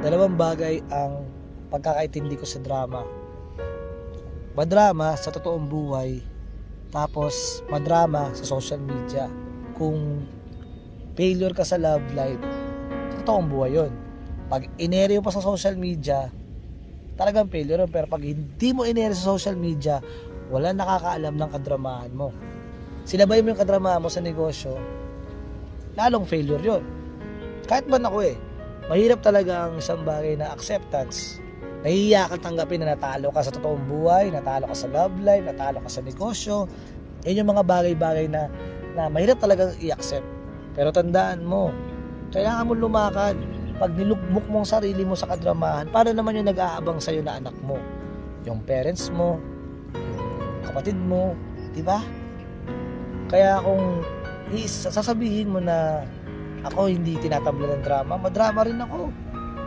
Dalawang bagay ang pagkakaintindi ko sa drama. Madrama sa totoong buhay, tapos madrama sa social media. Kung failure ka sa love life, sa totoong buhay yun. Pag ineryo pa sa social media, talagang failure yun. Pero pag hindi mo ineryo sa social media, wala nakakaalam ng kadramahan mo. Sinabay mo yung kadramahan mo sa negosyo, lalong failure yun. Kahit ba ako mahirap talaga ang isang bagay na acceptance. Nahihiya kang tanggapin na natalo ka sa totoong buhay, natalo ka sa love life, natalo ka sa negosyo. Yan yung mga bagay-bagay na mahirap talagang i-accept. Pero tandaan mo, kailangan mo lumakad. Pag nilugmok mo ang sarili mo sa kadramahan, paano naman yung nag-aabang sa'yo na anak mo? Yung parents mo, yung kapatid mo, di ba? Kaya kung sasabihin mo na ako hindi tinatabla ng drama, madrama rin ako.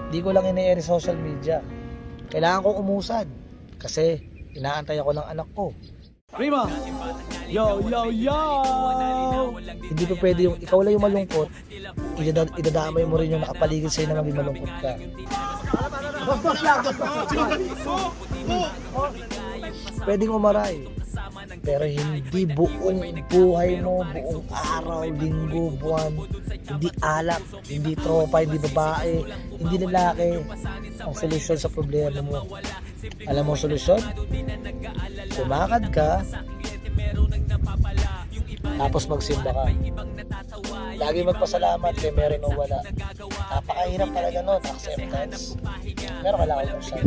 Hindi ko lang ine-air sa social media. Kailangan kong umusad kasi inaantay ako ng anak ko. Primo! Yo, yo, yo! Hindi pa pwede yung ikaw lang yung malungkot, idadamay mo rin yung nakapaligid sa'yo na maging malungkot ka. Pwedeng umaray, pero hindi buong buhay mo, buong araw, linggo, buwan, hindi alak, hindi tropa, hindi babae, hindi lalaki ang solusyon sa problema mo. Alam mo ang solusyon? Kumakad ka, tapos magsimba ka. Lagi magpasalamat kay meron o wala. Napakahirap talaga nun, acceptance. Pero kailangan mo siya.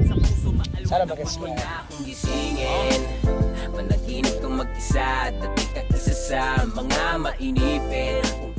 Sana mag-gets mo. Gisingin, managinip kang mag-isa at di ka isa sa mga mainipin.